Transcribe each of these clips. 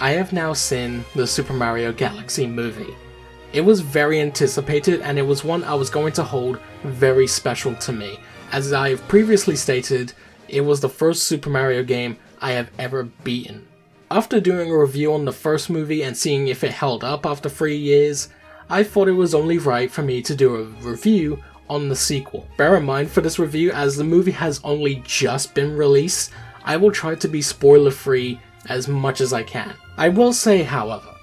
I have now seen the Super Mario Galaxy movie. It was very anticipated and it was one I was going to hold very special to me. As I have previously stated, it was the first Super Mario game I have ever beaten. After doing a review on the first movie and seeing if it held up after 3 years, I thought it was only right for me to do a review on the sequel. Bear in mind for this review, as the movie has only just been released, I will try to be spoiler free as much as I can. I will say, however,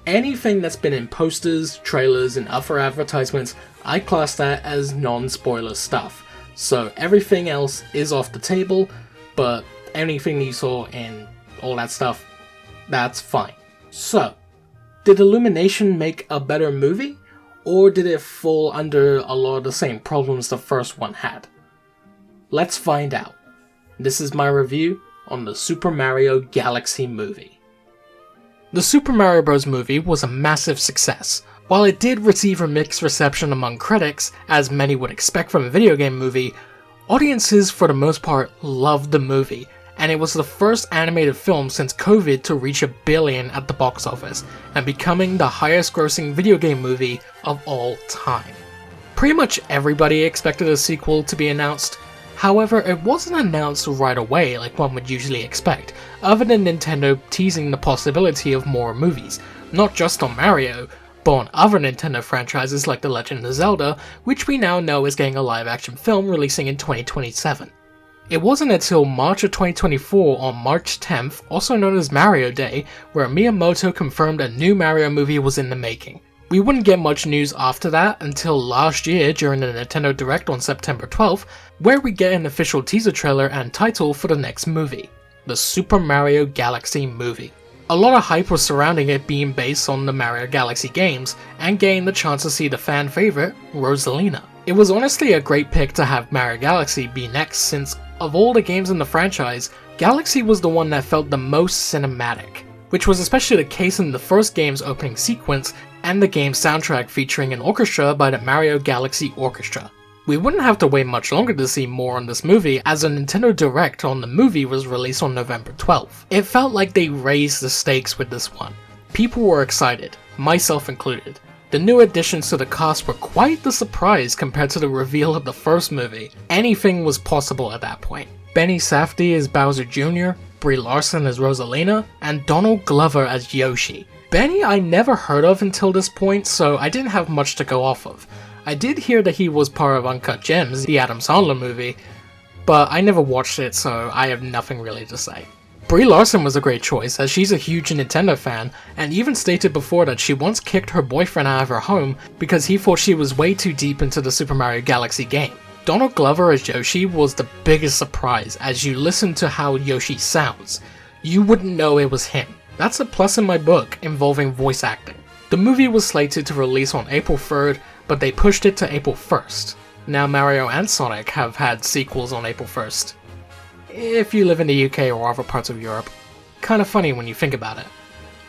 anything that's been in posters, trailers, and other advertisements, I class that as non-spoiler stuff. So everything else is off the table, but anything you saw and all that stuff, that's fine. So, did Illumination make a better movie? Or did it fall under a lot of the same problems the first one had? Let's find out. This is my review on the Super Mario Galaxy movie. The Super Mario Bros. Movie was a massive success. While it did receive a mixed reception among critics, as many would expect from a video game movie, audiences for the most part loved the movie, and it was the first animated film since COVID to reach $1 billion at the box office, and becoming the highest grossing video game movie of all time. Pretty much everybody expected a sequel to be announced. However, it wasn't announced right away like one would usually expect, other than Nintendo teasing the possibility of more movies, not just on Mario, but on other Nintendo franchises like The Legend of Zelda, which we now know is getting a live-action film releasing in 2027. It wasn't until March of 2024 on March 10th, also known as Mario Day, where Miyamoto confirmed a new Mario movie was in the making. We wouldn't get much news after that until last year during the Nintendo Direct on September 12th, where we get an official teaser trailer and title for the next movie, the Super Mario Galaxy movie. A lot of hype was surrounding it being based on the Mario Galaxy games, and getting the chance to see the fan favorite, Rosalina. It was honestly a great pick to have Mario Galaxy be next, since of all the games in the franchise, Galaxy was the one that felt the most cinematic, which was especially the case in the first game's opening sequence and the game's soundtrack featuring an orchestra by the Mario Galaxy Orchestra. We wouldn't have to wait much longer to see more on this movie, as a Nintendo Direct on the movie was released on November 12th. It felt like they raised the stakes with this one. People were excited, myself included. The new additions to the cast were quite the surprise compared to the reveal of the first movie. Anything was possible at that point. Benny Safdie as Bowser Jr., Brie Larson as Rosalina, and Donald Glover as Yoshi. Benny I never heard of until this point, so I didn't have much to go off of. I did hear that he was part of Uncut Gems, the Adam Sandler movie, but I never watched it, so I have nothing really to say. Brie Larson was a great choice, as she's a huge Nintendo fan, and even stated before that she once kicked her boyfriend out of her home because he thought she was way too deep into the Super Mario Galaxy game. Donald Glover as Yoshi was the biggest surprise. As you listen to how Yoshi sounds, you wouldn't know it was him. That's a plus in my book involving voice acting. The movie was slated to release on April 3rd, but they pushed it to April 1st. Now Mario and Sonic have had sequels on April 1st. If you live in the UK or other parts of Europe. Kinda funny when you think about it.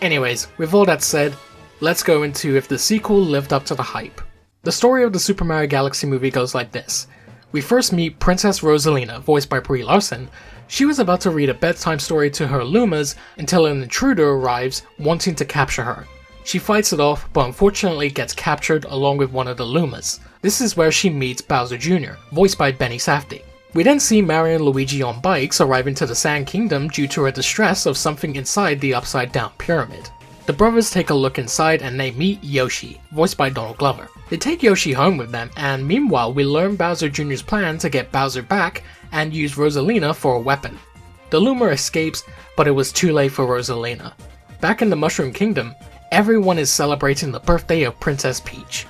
Anyways, with all that said, let's go into if the sequel lived up to the hype. The story of the Super Mario Galaxy movie goes like this. We first meet Princess Rosalina, voiced by Brie Larson. She was about to read a bedtime story to her Lumas until an intruder arrives wanting to capture her. She fights it off, but unfortunately gets captured along with one of the Lumas. This is where she meets Bowser Jr., voiced by Benny Safdie. We then see Mario and Luigi on bikes arriving to the Sand Kingdom due to a distress of something inside the upside down pyramid. The brothers take a look inside and they meet Yoshi, voiced by Donald Glover. They take Yoshi home with them, and meanwhile we learn Bowser Jr.'s plan to get Bowser back and use Rosalina for a weapon. The Luma escapes, but it was too late for Rosalina. Back in the Mushroom Kingdom, everyone is celebrating the birthday of Princess Peach.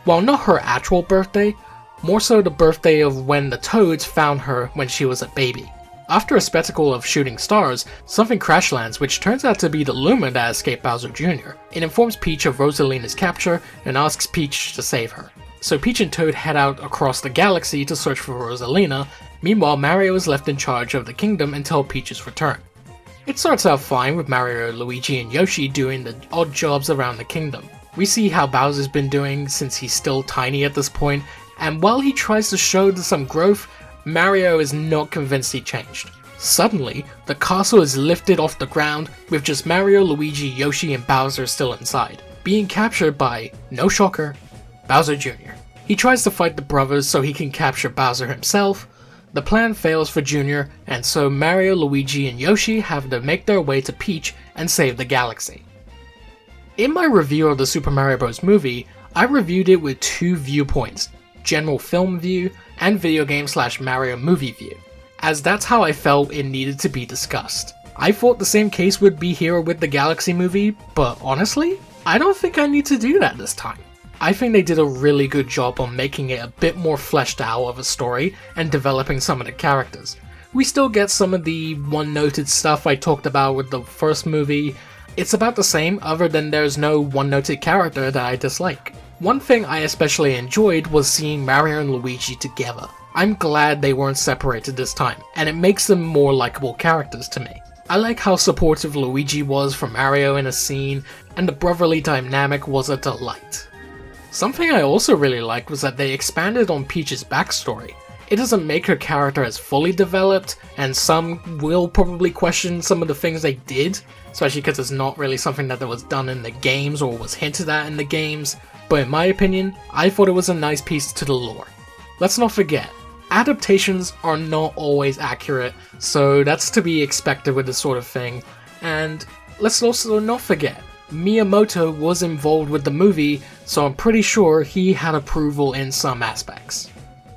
While not her actual birthday, more so the birthday of when the Toads found her when she was a baby. After a spectacle of shooting stars, something crash lands which turns out to be the Luma that escaped Bowser Jr. It informs Peach of Rosalina's capture and asks Peach to save her. So Peach and Toad head out across the galaxy to search for Rosalina. Meanwhile, Mario is left in charge of the kingdom until Peach's return. It starts out fine with Mario, Luigi, and Yoshi doing the odd jobs around the kingdom. We see how Bowser's been doing since he's still tiny at this point, and while he tries to show some growth, Mario is not convinced he changed. Suddenly, the castle is lifted off the ground with just Mario, Luigi, Yoshi, and Bowser still inside, being captured by, no shocker, Bowser Jr. He tries to fight the brothers so he can capture Bowser himself. The plan fails for Jr., and so Mario, Luigi, and Yoshi have to make their way to Peach and save the galaxy. In my review of the Super Mario Bros. Movie, I reviewed it with two viewpoints, general film view and video game/Mario movie view, as that's how I felt it needed to be discussed. I thought the same case would be here with the Galaxy movie, but honestly, I don't think I need to do that this time. I think they did a really good job on making it a bit more fleshed out of a story and developing some of the characters. We still get some of the one-noted stuff I talked about with the first movie. It's about the same, other than there's no one-noted character that I dislike. One thing I especially enjoyed was seeing Mario and Luigi together. I'm glad they weren't separated this time, and it makes them more likable characters to me. I like how supportive Luigi was for Mario in a scene, and the brotherly dynamic was a delight. Something I also really liked was that they expanded on Peach's backstory. It doesn't make her character as fully developed, and some will probably question some of the things they did, especially because it's not really something that was done in the games or was hinted at in the games, but in my opinion, I thought it was a nice piece to the lore. Let's not forget, adaptations are not always accurate, so that's to be expected with this sort of thing, and let's also not forget, Miyamoto was involved with the movie, so I'm pretty sure he had approval in some aspects.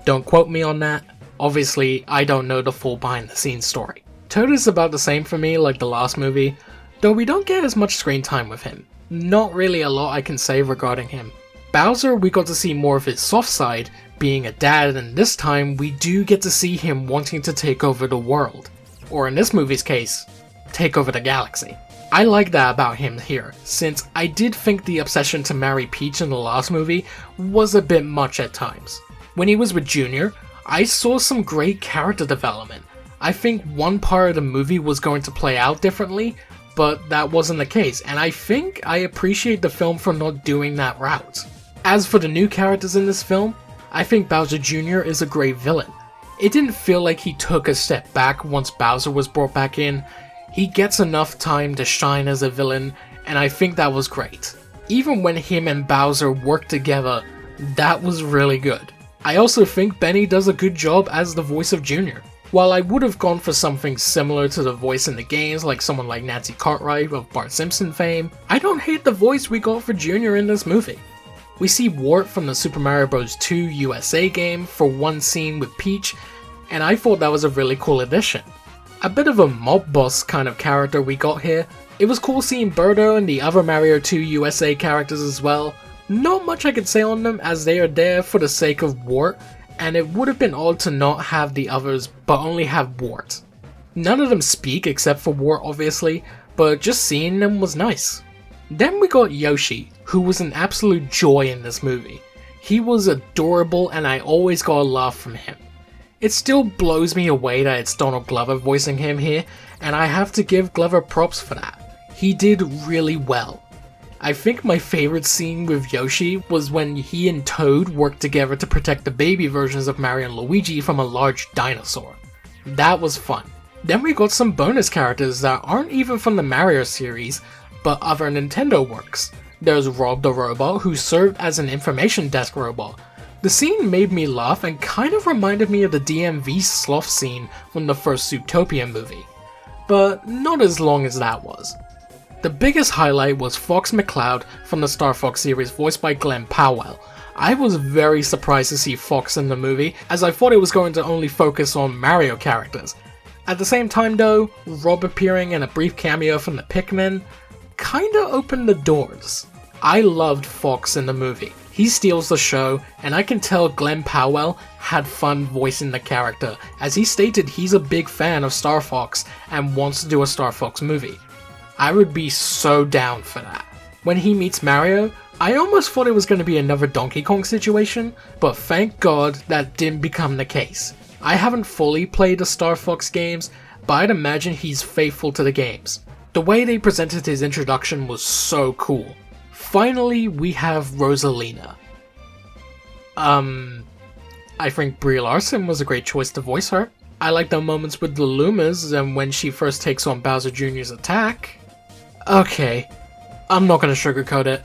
Don't quote me on that, obviously I don't know the full behind the scenes story. Toad is about the same for me like the last movie, though we don't get as much screen time with him. Not really a lot I can say regarding him. Bowser, we got to see more of his soft side, being a dad, and this time we do get to see him wanting to take over the world. Or in this movie's case, take over the galaxy. I like that about him here, since I did think the obsession to marry Peach in the last movie was a bit much at times. When he was with Junior, I saw some great character development. I think one part of the movie was going to play out differently, but that wasn't the case, and I think I appreciate the film for not doing that route. As for the new characters in this film, I think Bowser Jr. is a great villain. It didn't feel like he took a step back once Bowser was brought back in. He gets enough time to shine as a villain, and I think that was great. Even when him and Bowser worked together, that was really good. I also think Benny does a good job as the voice of Junior. While I would have gone for something similar to the voice in the games, like someone like Nancy Cartwright of Bart Simpson fame, I don't hate the voice we got for Junior in this movie. We see Wart from the Super Mario Bros. 2 USA game for one scene with Peach, and I thought that was a really cool addition. A bit of a mob boss kind of character we got here. It was cool seeing Birdo and the other Mario 2 USA characters as well. Not much I could say on them as they are there for the sake of Wart, and it would have been odd to not have the others but only have Wart. None of them speak except for Wart obviously, but just seeing them was nice. Then we got Yoshi, who was an absolute joy in this movie. He was adorable and I always got a laugh from him. It still blows me away that it's Donald Glover voicing him here, and I have to give Glover props for that. He did really well. I think my favorite scene with Yoshi was when he and Toad worked together to protect the baby versions of Mario and Luigi from a large dinosaur. That was fun. Then we got some bonus characters that aren't even from the Mario series, but other Nintendo works. There's Rob the Robot, who served as an information desk robot. The scene made me laugh and kind of reminded me of the DMV sloth scene from the first Zootopia movie, but not as long as that was. The biggest highlight was Fox McCloud from the Star Fox series voiced by Glenn Powell. I was very surprised to see Fox in the movie, as I thought it was going to only focus on Mario characters. At the same time though, Rob appearing in a brief cameo from the Pikmin kinda opened the doors. I loved Fox in the movie. He steals the show, and I can tell Glenn Powell had fun voicing the character, as he stated he's a big fan of Star Fox and wants to do a Star Fox movie. I would be so down for that. When he meets Mario, I almost thought it was going to be another Donkey Kong situation, but thank God that didn't become the case. I haven't fully played the Star Fox games, but I'd imagine he's faithful to the games. The way they presented his introduction was so cool. Finally, we have Rosalina. I think Brie Larson was a great choice to voice her. I like the moments with the Lumas and when she first takes on Bowser Jr.'s attack. Okay, I'm not gonna sugarcoat it.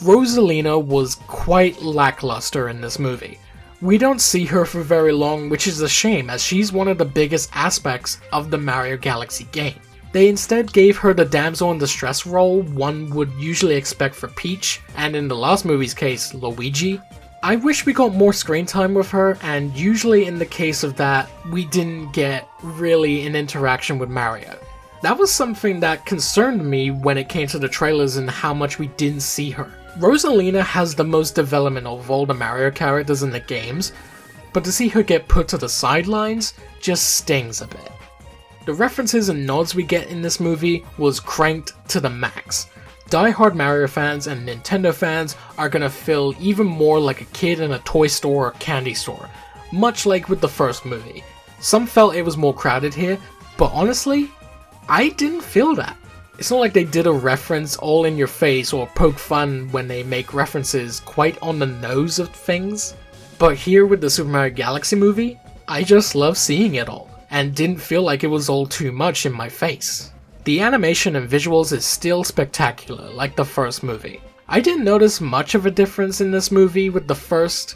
Rosalina was quite lackluster in this movie. We don't see her for very long, which is a shame as she's one of the biggest aspects of the Mario Galaxy game. They instead gave her the damsel in distress role one would usually expect for Peach, and in the last movie's case, Luigi. I wish we got more screen time with her, and usually in the case of that, we didn't get really an interaction with Mario. That was something that concerned me when it came to the trailers and how much we didn't see her. Rosalina has the most development of all the Mario characters in the games, but to see her get put to the sidelines just stings a bit. The references and nods we get in this movie was cranked to the max. Die-hard Mario fans and Nintendo fans are gonna feel even more like a kid in a toy store or candy store, much like with the first movie. Some felt it was more crowded here, but honestly, I didn't feel that. It's not like they did a reference all in your face or poke fun when they make references quite on the nose of things. But here with the Super Mario Galaxy movie, I just love seeing it all, and didn't feel like it was all too much in my face. The animation and visuals is still spectacular, like the first movie. I didn't notice much of a difference in this movie with the first.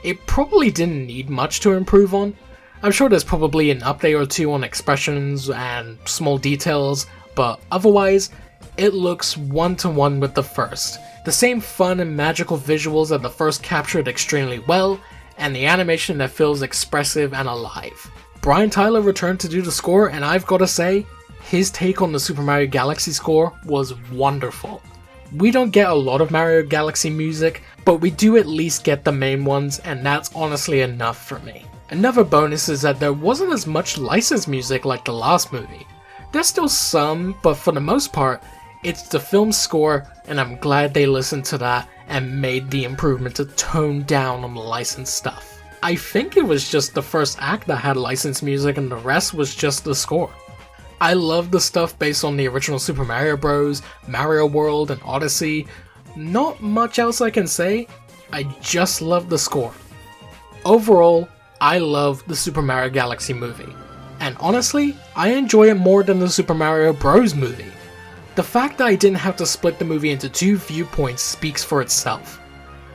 It probably didn't need much to improve on. I'm sure there's probably an update or two on expressions and small details, but otherwise, it looks one-to-one with the first. The same fun and magical visuals that the first captured extremely well, and the animation that feels expressive and alive. Brian Tyler returned to do the score, and I've gotta say, his take on the Super Mario Galaxy score was wonderful. We don't get a lot of Mario Galaxy music, but we do at least get the main ones, and that's honestly enough for me. Another bonus is that there wasn't as much licensed music like the last movie. There's still some, but for the most part, it's the film score, and I'm glad they listened to that and made the improvement to tone down on the licensed stuff. I think it was just the first act that had licensed music and the rest was just the score. I love the stuff based on the original Super Mario Bros., Mario World, and Odyssey. Not much else I can say, I just love the score. Overall, I love the Super Mario Galaxy movie. And honestly, I enjoy it more than the Super Mario Bros. Movie. The fact that I didn't have to split the movie into two viewpoints speaks for itself.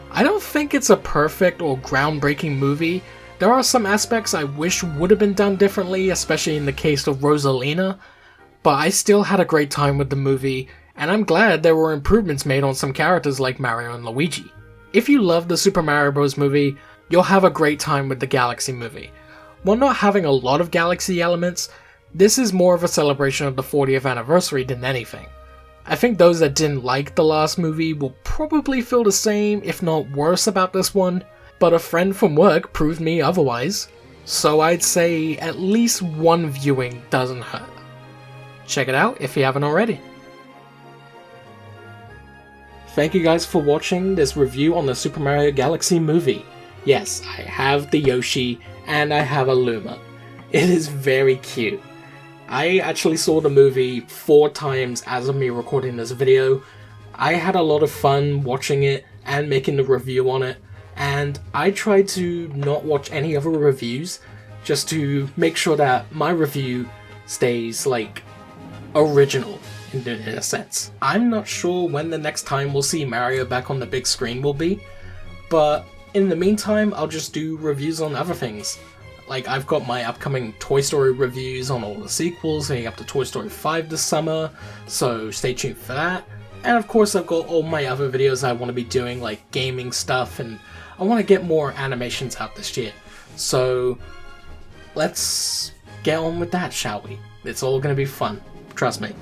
I don't think it's a perfect or groundbreaking movie. There are some aspects I wish would have been done differently, especially in the case of Rosalina, but I still had a great time with the movie, and I'm glad there were improvements made on some characters like Mario and Luigi. If you love the Super Mario Bros. Movie, you'll have a great time with the Galaxy movie. While not having a lot of Galaxy elements, this is more of a celebration of the 40th anniversary than anything. I think those that didn't like the last movie will probably feel the same, if not worse, about this one, but a friend from work proved me otherwise, so I'd say at least one viewing doesn't hurt. Check it out if you haven't already. Thank you guys for watching this review on the Super Mario Galaxy movie. Yes, I have the Yoshi and I have a Luma. It is very cute. I actually saw the movie 4 times as of me recording this video. I had a lot of fun watching it and making the review on it, and I tried to not watch any other reviews just to make sure that my review stays like original in a sense. I'm not sure when the next time we'll see Mario back on the big screen will be, but in the meantime I'll just do reviews on other things. Like, I've got my upcoming Toy Story reviews on all the sequels, heading up to Toy Story 5 this summer, so stay tuned for that. And of course I've got all my other videos I want to be doing, like gaming stuff, and I want to get more animations out this year. So let's get on with that, shall we? It's all going to be fun, trust me.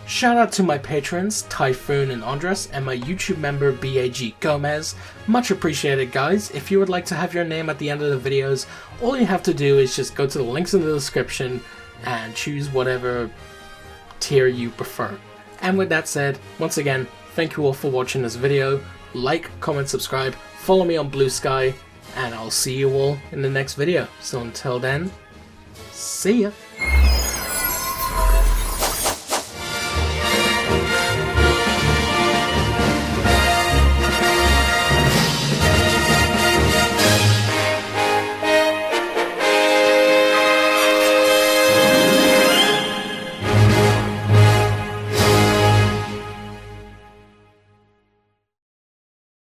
Shout out to my patrons, Typhoon and Andres, and my YouTube member BAG Gomez. Much appreciated, guys. If you would like to have your name at the end of the videos, all you have to do is just go to the links in the description and choose whatever tier you prefer. And with that said, once again, thank you all for watching this video. Like, comment, subscribe, follow me on Blue Sky, and I'll see you all in the next video. So until then, see ya!